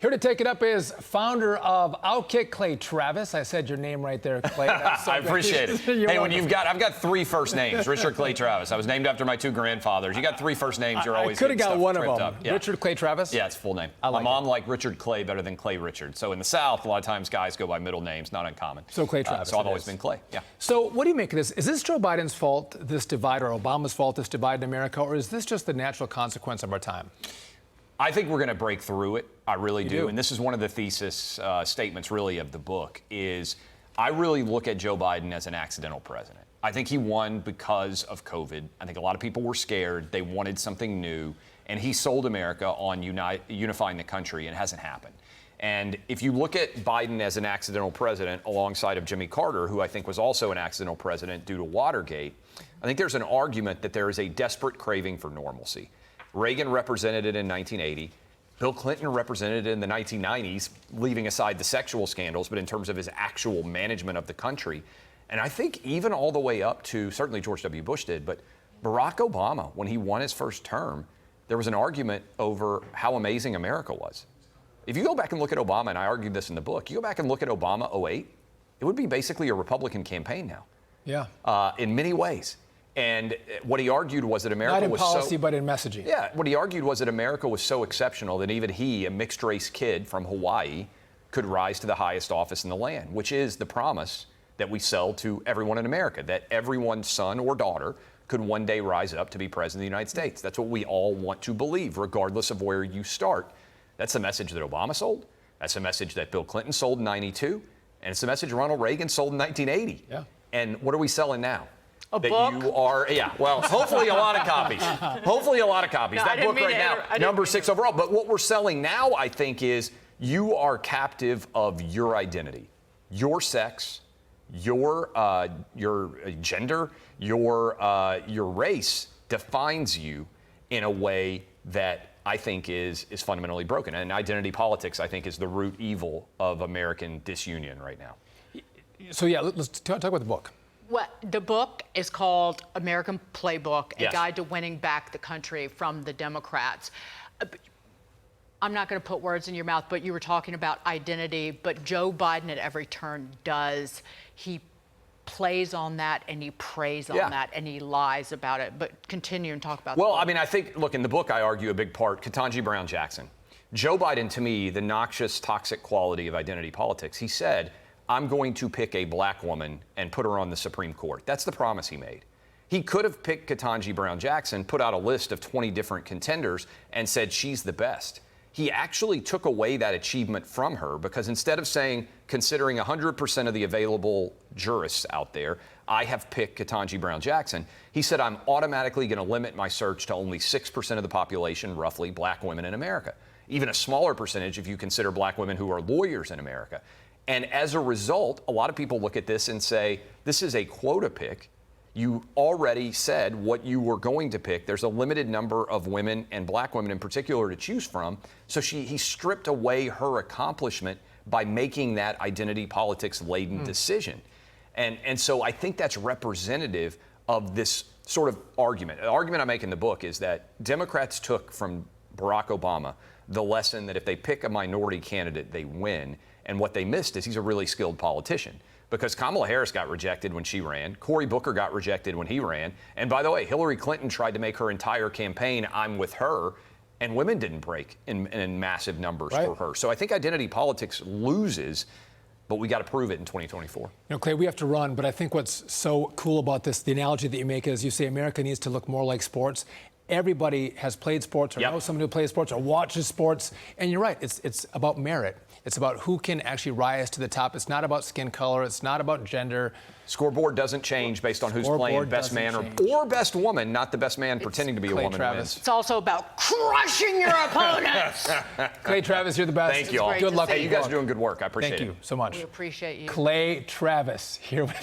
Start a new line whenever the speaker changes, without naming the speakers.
Here to take it up is founder of OutKick, Clay Travis. I said your name right there, Clay.
I appreciate it. Hey, I've got three first names, Richard Clay Travis. I was named after my two grandfathers. You got three first names, you're always
I could have got one of them.
up. Yeah.
Richard Clay Travis?
Yeah, it's full name.
My
mom liked Richard Clay better than Clay Richard. So in the South, a lot of times guys go by middle names, not uncommon.
So Clay Travis.
So I've always been Clay, yeah.
So what do you make of this? Is this Joe Biden's fault, this divide, or Obama's fault, this divide in America, or is this just the natural consequence of our time?
I think we're going to break through it. I really do.
do.
And this is one of the thesis statements, really, of the book, is I really look at Joe Biden as an accidental president. I think he won because of COVID. I think a lot of people were scared. They wanted something new. And he sold America on unifying the country, and it hasn't happened. And if you look at Biden as an accidental president alongside of Jimmy Carter, who I think was also an accidental president due to Watergate, I think there's an argument that there is a desperate craving for normalcy. Reagan represented it in 1980. Bill Clinton represented it in the 1990s, leaving aside the sexual scandals, but in terms of his actual management of the country. And I think even all the way up to, certainly George W. Bush did, but Barack Obama, when he won his first term, there was an argument over how amazing America was. If you go back and look at Obama, and I argued this in the book, you go back and look at Obama 2008, it would be basically a Republican campaign now.
Yeah.
In many ways. And what he argued was that America was
not in policy, but in messaging.
Yeah, what he argued was that America was so exceptional that even he, a mixed-race kid from Hawaii, could rise to the highest office in the land, which is the promise that we sell to everyone in America, that everyone's son or daughter could one day rise up to be president of the United States. That's what we all want to believe, regardless of where you start. That's the message that Obama sold. That's the message that Bill Clinton sold in '92. And it's the message Ronald Reagan sold in 1980.
Yeah.
And what are we selling now?
A book?
You are, yeah, well, hopefully a lot of copies. Hopefully a lot of copies.
No,
that book right now, number 6 overall. But what we're selling now, I think, is you are captive of your identity, your sex, your gender, your race defines you in a way that I think is fundamentally broken. And identity politics, I think, is the root evil of American disunion right now.
So yeah, let's talk about the book.
Well, the book is called American Playbook, A
Yes.
Guide to Winning Back the Country from the Democrats. I'm not going to put words in your mouth, but you were talking about identity, but Joe Biden at every turn does. He plays on that and he preys on that and he lies about it. But continue and talk about
Well, I mean, I think, look, in the book I argue a big part, Ketanji Brown Jackson. Joe Biden, to me, the noxious, toxic quality of identity politics, he said, I'm going to pick a black woman and put her on the Supreme Court. That's the promise he made. He could have picked Ketanji Brown Jackson, put out a list of 20 different contenders, and said she's the best. He actually took away that achievement from her because instead of saying, considering 100% of the available jurists out there, I have picked Ketanji Brown Jackson, he said, I'm automatically going to limit my search to only 6% of the population, roughly, black women in America. Even a smaller percentage if you consider black women who are lawyers in America. And as a result, a lot of people look at this and say, this is a quota pick. You already said what you were going to pick. There's a limited number of women, and black women in particular, to choose from. So he stripped away her accomplishment by making that identity politics-laden decision. And so I think that's representative of this sort of argument. The argument I make in the book is that Democrats took from Barack Obama the lesson that if they pick a minority candidate, they win. And what they missed is he's a really skilled politician. Because Kamala Harris got rejected when she ran. Cory Booker got rejected when he ran. And by the way, Hillary Clinton tried to make her entire campaign, I'm with her. And women didn't break in massive numbers for her. So I think identity politics loses, but we got to prove it in 2024.
You know, Clay, we have to run, but I think what's so cool about this, the analogy that you make is you say America needs to look more like sports. Everybody has played sports or knows someone who plays sports or watches sports. And you're right, it's about merit. It's about who can actually rise to the top. It's not about skin color. It's not about gender.
Scoreboard doesn't change based on who's playing best man or best woman, not the best man pretending to be a woman who wins.
It's also about crushing your opponents.
Clay Travis, you're the best.
Thank you all.
Good luck.
Hey, you guys are doing good work. I appreciate it.
Thank you so much.
We appreciate you.
Clay Travis here with